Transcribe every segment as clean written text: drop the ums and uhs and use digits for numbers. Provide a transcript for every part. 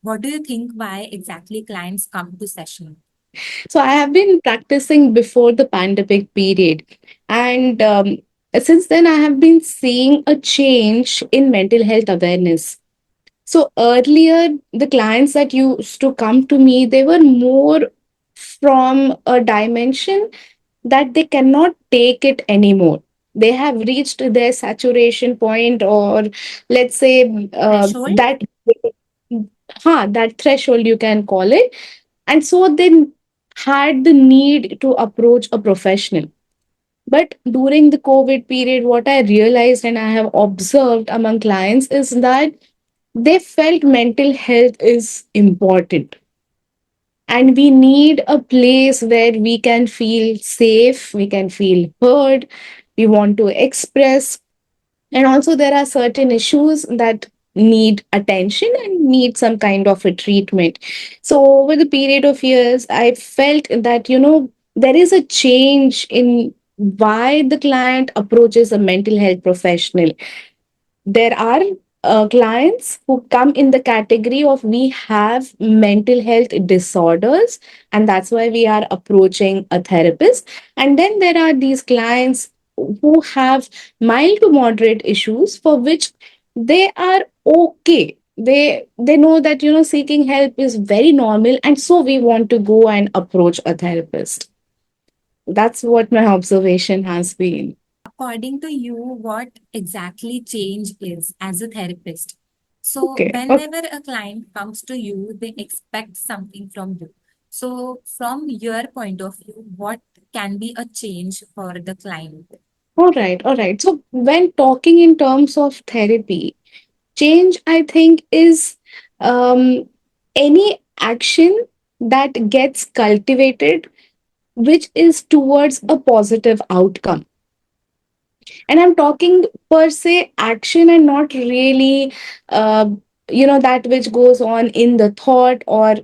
What do you think why exactly clients come to session? So I have been practicing before the pandemic period. And since then, I have been seeing a change in mental health awareness. So earlier, the clients that used to come to me, they were more from a dimension that they cannot take it anymore. They have reached their saturation point, or let's say Threshold? that threshold, you can call it. And so they had the need to approach a professional. But during the COVID period, what I realized and I have observed among clients is that they felt mental health is important, and we need a place where we can feel safe, we can feel heard, we want to express. And also, there are certain issues that need attention and need some kind of a treatment. So, over the period of years, I felt that, there is a change in why the client approaches a mental health professional. There are clients who come in the category of we have mental health disorders, and that's why we are approaching a therapist. And then there are these clients who have mild to moderate issues for which they are okay. They know that seeking help is very normal, and so we want to go and approach a therapist. That's what my observation has been. According to you, what exactly change is as a therapist? So, Okay. whenever a client comes to you, they expect something from you. So, from your point of view, what can be a change for the client? All right, all right. So, when talking in terms of therapy, change, I think, is um, any action that gets cultivated which is towards a positive outcome. And I'm talking per se action and not really, uh, that which goes on in the thought or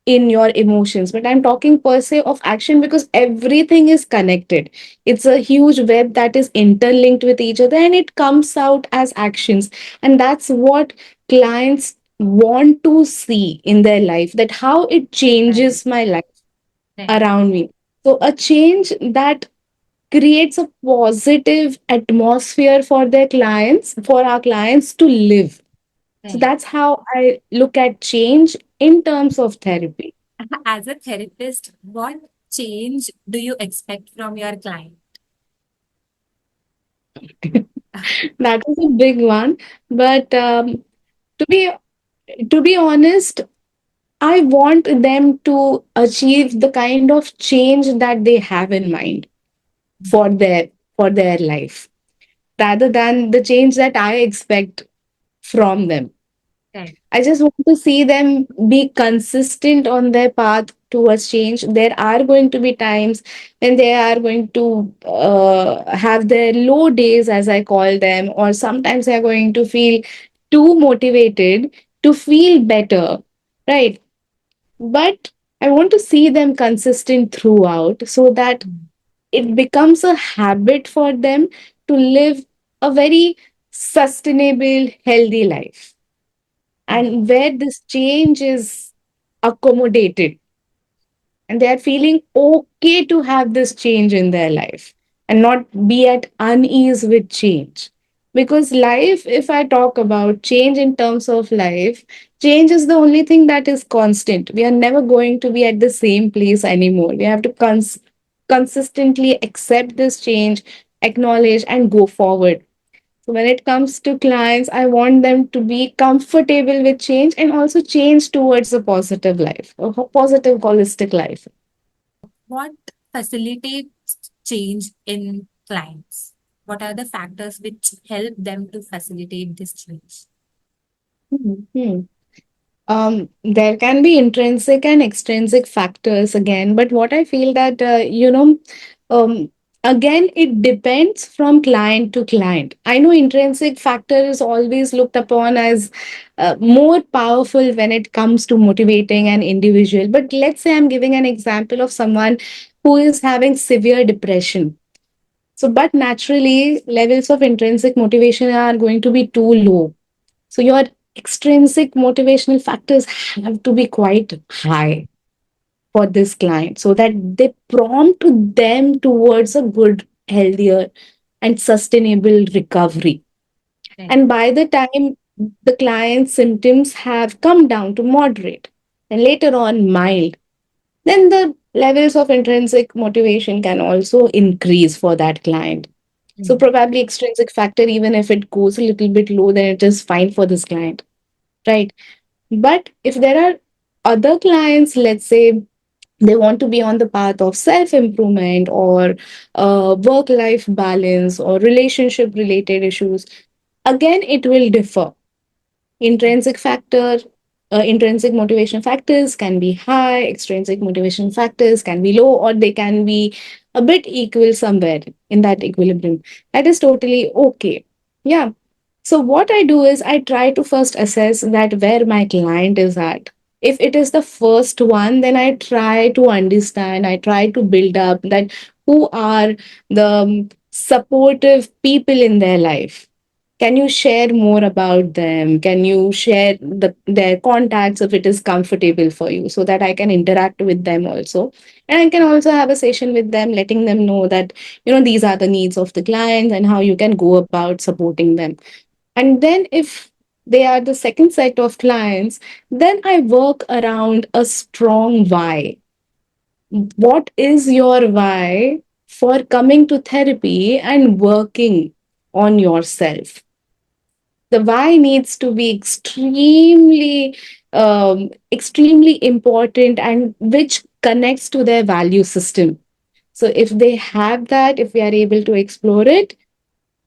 in your emotions, but I'm talking per se of action because everything is connected. It's a huge web that is interlinked with each other, and it comes out as actions. And that's what clients want to see in their life, that how it Right, changes my life right, around me. So a change that creates a positive atmosphere for their clients, for our clients to live. So right. that's how I look at change in terms of therapy. As a therapist, what change do you expect from your client? That is a big one. But to be to be honest, I want them to achieve the kind of change that they have in mind for their life, rather than the change that I expect from them. Right, I just want to see them be consistent on their path towards change. There are going to be times when they are going to have their low days, as I call them, or sometimes they are going to feel too motivated to feel better, right? But I want to see them consistent throughout so that it becomes a habit for them to live a very sustainable, healthy life, right. and where this change is accommodated and they are feeling okay to have this change in their life and not be at unease with change. Because life, if I talk about change in terms of life, change is the only thing that is constant. We are never going to be at the same place anymore. We have to consistently accept this change, acknowledge, and go forward. So when it comes to clients, I want them to be comfortable with change and also change towards a positive life, a positive holistic life. What facilitates change in clients? What are the factors which help them to facilitate this change? Mhm. There can be intrinsic and extrinsic factors again, but what I feel that um, again it depends from client to client. I know intrinsic factor is always looked upon as more powerful when it comes to motivating an individual. But let's say I'm giving an example of someone who is having severe depression. So, but naturally, levels of intrinsic motivation are going to be too low. So your extrinsic motivational factors have to be quite high for this client so that they prompt them towards a good, healthier, and sustainable recovery. Right. And by the time the client's symptoms have come down to moderate and later on mild, then the levels of intrinsic motivation can also increase for that client. So, Mm. probably extrinsic factor, even if it goes a little bit low, then it is fine for this client, right? But if there are other clients, let's say they want to be on the path of self improvement or work life balance or relationship related issues, again, it will differ. Intrinsic motivation factors can be high, extrinsic motivation factors can be low, or they can be a bit equal somewhere in that equilibrium. That is totally okay. Yeah. So what I do is I try to first assess that where my client is at. If it is the first one, then I try to understand, I try to build up that who are the supportive people in their life. Can you share more about them? Can you share their contacts if it is comfortable for you so that I can interact with them also? And I can also have a session with them, letting them know that, these are the needs of the clients and how you can go about supporting them. And then if they are the second set of clients, then I work around a strong why. What is your why for coming to therapy and working on yourself? The why needs to be extremely important, and which connects to their value system. So if they have that, if we are able to explore it,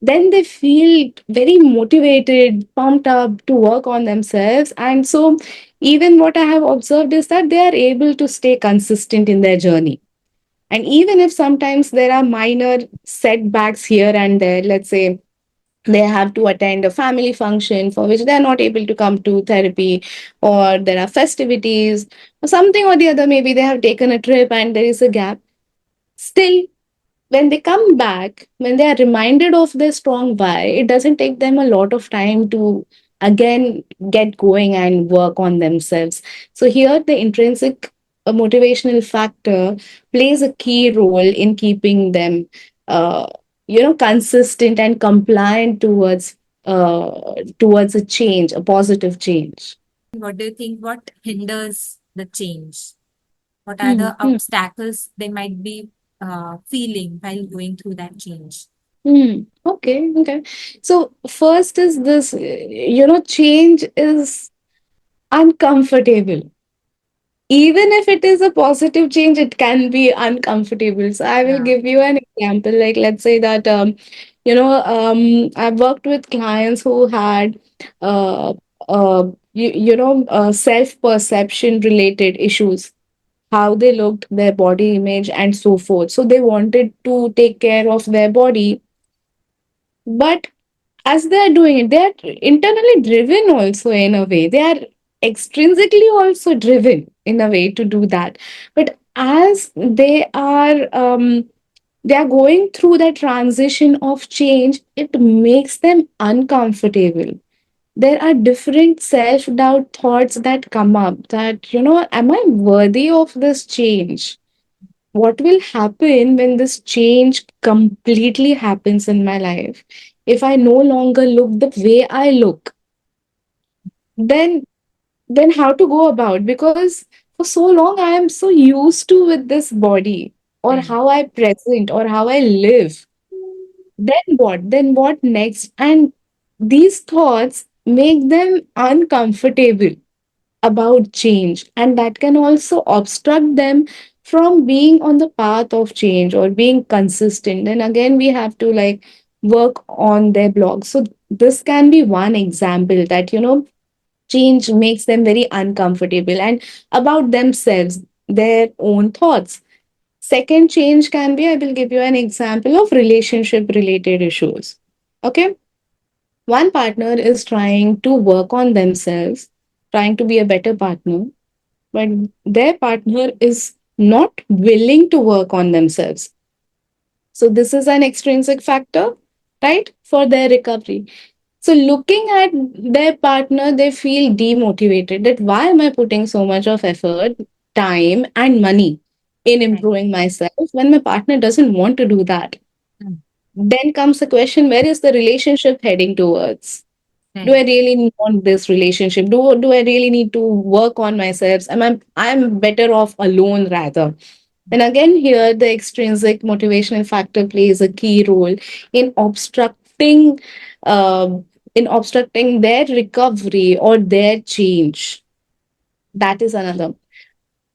then they feel very motivated, pumped up to work on themselves. And so, even what I have observed is that they are able to stay consistent in their journey. And even if sometimes there are minor setbacks here and there, let's say they have to attend a family function for which they are not able to come to therapy, or there are festivities, or something or the other, maybe they have taken a trip and there is a gap. Still, when they come back, when they are reminded of their strong why, it doesn't take them a lot of time to again get going and work on themselves. So, here the intrinsic motivational factor plays a key role in keeping them, uh, consistent and compliant towards a change, a positive change. What do you think? What hinders the change? What are Hmm. the obstacles they might be feeling while going through that change? Okay, okay. So first is this, change is uncomfortable. Even if it is a positive change, it can be uncomfortable. So I will Yeah. give you an example. Like, let's say that, I've worked with clients who had, uh, self perception related issues, how they looked, their body image, and so forth. So they wanted to take care of their body, but as they are doing it, they are internally driven also in a way. They are extrinsically also driven in a way to do that. But as they are going through that transition of change, it makes them uncomfortable. There are different self doubt thoughts that come up that, am I worthy of this change? What will happen when this change completely happens in my life? If I no longer look the way I look, then how to go about? Because for so long I am so used to with this body, or Right. how I present, or how I live. Then what next? And these thoughts make them uncomfortable about change, and that can also obstruct them from being on the path of change or being consistent. Then again, we have to like work on their blog. So this can be one example that, change makes them very uncomfortable and about themselves, their own thoughts. Second change can be, I will give you an example of relationship related issues. Okay, one partner is trying to work on themselves, trying to be a better partner, but their partner is not willing to work on themselves. So, this is an extrinsic factor, right, for their recovery. So looking at their partner, they feel demotivated that why am I putting so much of effort, time, and money in Right. improving myself when my partner doesn't want to do that? Mm. Then comes the question, where is the relationship heading towards? Do Right. I really want this relationship? Do I really need to work on myself? I'm better off alone rather. And again, here the extrinsic motivational factor plays a key role in obstructing uh, their recovery or their change. That is another.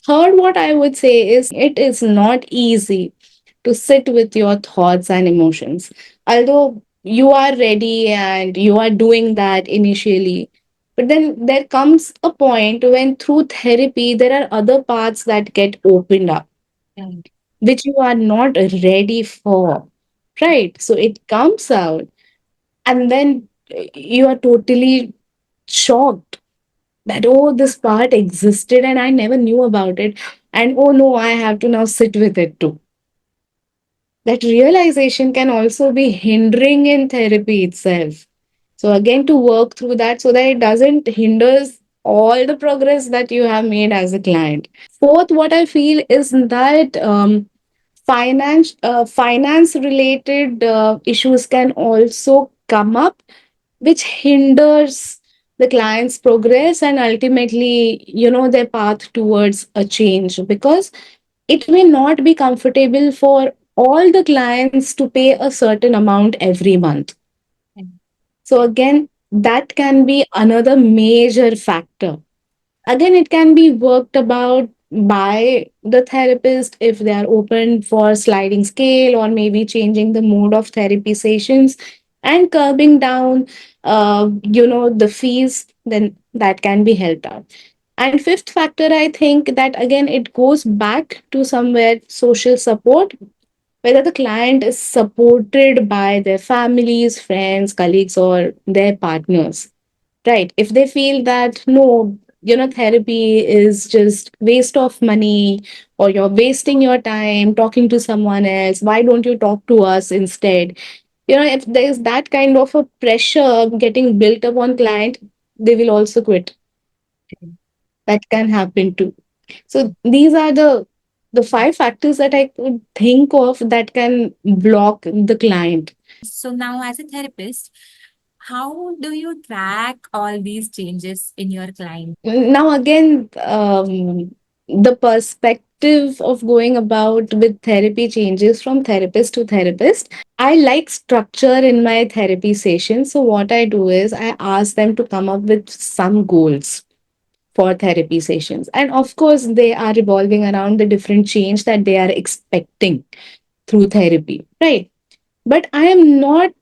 Third, what I would say is it is not easy to sit with your thoughts and emotions. Although you are ready and you are doing that initially, but then there comes a point when through therapy, there are other paths that get opened up, Right. which you are not ready for. Right. So it comes out, and then you are totally shocked that, oh, this part existed and I never knew about it. And oh no, I have to now sit with it too. That realization can also be hindering in therapy itself. So again, to work through that so that it doesn't hinders all the progress that you have made as a client. Fourth, what I feel is that finance related issues can also come up, which hinders the client's progress and ultimately, their path towards a change, because it may not be comfortable for all the clients to pay a certain amount every month. Right. So again, that can be another major factor. Again, it can be worked about by the therapist if they are open for sliding scale or maybe changing the mode of therapy sessions and curbing down the fees, then that can be helped out. And fifth factor, I think that again it goes back to somewhere social support, whether the client is supported by their families, friends, colleagues, or their partners. Right. If they feel that no, therapy is just waste of money, or you're wasting your time talking to someone else, why don't you talk to us instead? If there's that kind of a pressure getting built up on client, they will also quit. That can happen too. So these are the five factors that I could think of that can block the client. So now, as a therapist, how do you track all these changes in your client? Now, again, the perspective of going about with therapy changes from therapist to therapist. I like structure in my therapy session. So, what I do is I ask them to come up with some goals for therapy sessions. And of course, they are revolving around the different change that they are expecting through therapy, right? But I am not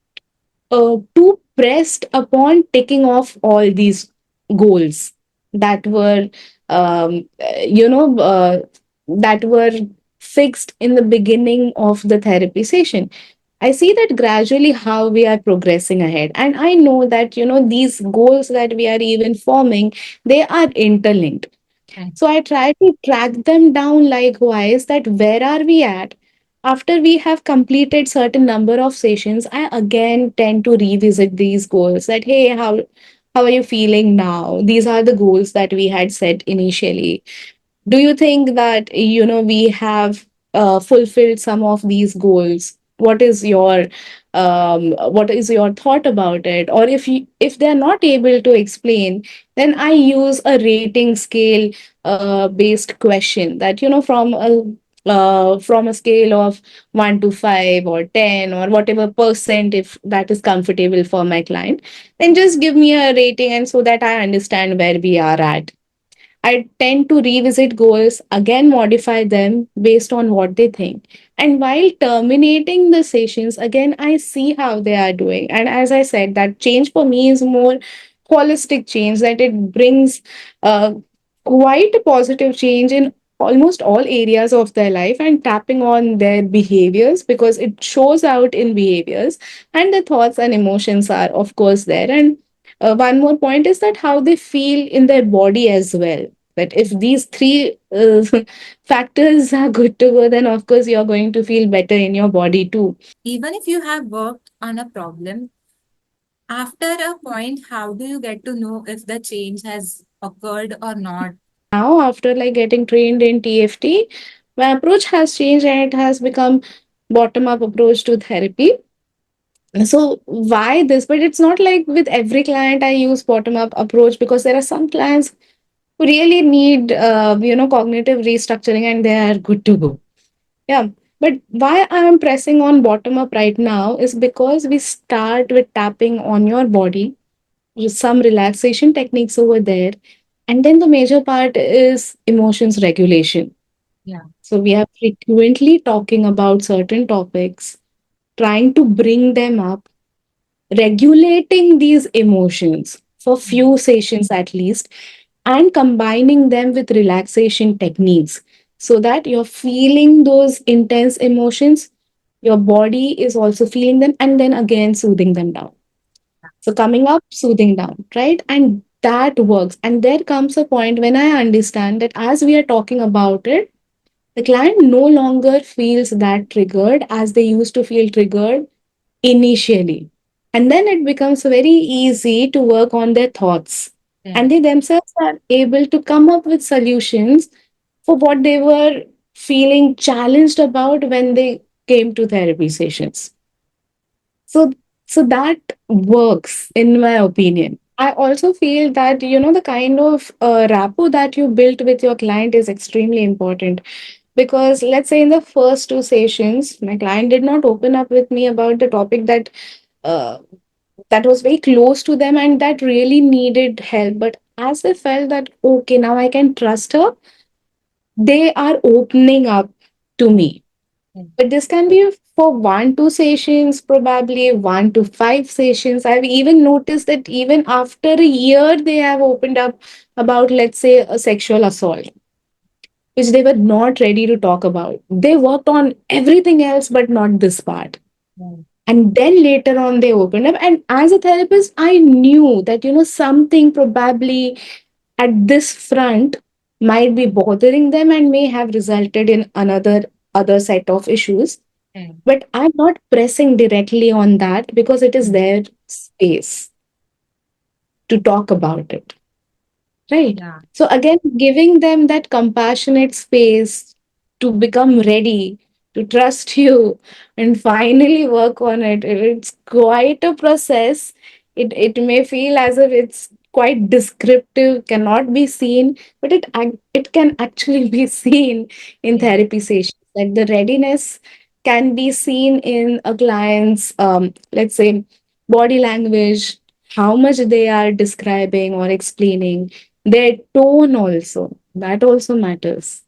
too pressed upon ticking off all these goals that were um, uh, you know uh, that were fixed in the beginning of the therapy session. I see that gradually how we are progressing ahead, and I know that these goals that we are even forming, they are interlinked. Right. So I try to track them down likewise, that where are we at after we have completed certain number of sessions. I again tend to revisit these goals, that hey, how are you feeling now? These are the goals that we had set initially. Do you think that we have fulfilled some of these goals? What is your thought about it? Or if they're not able to explain, then I use a rating scale based question, that from a scale of 1 to 5 or 10 or whatever percent, if that is comfortable for my client, then just give me a rating, and so that I understand where we are at. I tend to revisit goals, again modify them based on what they think. And while terminating the sessions, again, I see how they are doing. And as I said, that change for me is more holistic change, that it brings uh, quite a positive change in almost all areas of their life, and tapping on their behaviors, because it shows out in behaviors, and the thoughts and emotions are, of course, there. And one more point is that how they feel in their body as well. That if these three factors are good to go, then of course you're going to feel better in your body too. Even if you have worked on a problem, After a point, how do you get to know if the change has occurred or not? Now, after like getting trained in TFT, my approach has changed and it has become bottom up approach to therapy. So why this? But it's not like with every client I use bottom up approach, because there are some clients who really need cognitive restructuring and they are good to go. Yeah. But why I am pressing on bottom up right now is because we start with tapping on your body, with some relaxation techniques over there. And then the major part is emotions regulation. Yeah. So we are frequently talking about certain topics, trying to bring them up, regulating these emotions for few sessions at least, and combining them with relaxation techniques so that you're feeling those intense emotions, your body is also feeling them, and then again soothing them down. So coming up, soothing down, right? And that works. And there comes a point when I understand that as we are talking about it, the client no longer feels that triggered as they used to feel triggered initially. And then it becomes very easy to work on their thoughts. Yeah. And they themselves are able to come up with solutions for what they were feeling challenged about when they came to therapy sessions. So, so that works, in my opinion. I also feel that, the kind of rapport that you built with your client is extremely important. Because let's say in the first two sessions, my client did not open up with me about the topic uh, that was very close to them and that really needed help. But as they felt that, okay, now I can trust her, they are opening up to me. Yeah. But this can be for 1 2 sessions, probably 1 to 5 sessions. I've even noticed that even after a year, they have opened up about, let's say, a sexual assault, which they were not ready to talk about. They worked on everything else, but not this part. Yeah. And then later on, they opened up. And as a therapist, I knew that, something probably at this front might be bothering them and may have resulted in another other set of issues, Yeah. but I'm not pressing directly on that because it is their space to talk about it. Right. Yeah. So again, giving them that compassionate space to become ready, to trust you, and finally work on it. It's quite a process. It may feel as if it's quite descriptive, cannot be seen, but it can actually be seen in Yeah. therapy sessions. Like the readiness can be seen in a client's, let's say, body language, how much they are describing or explaining, their tone also, that also matters.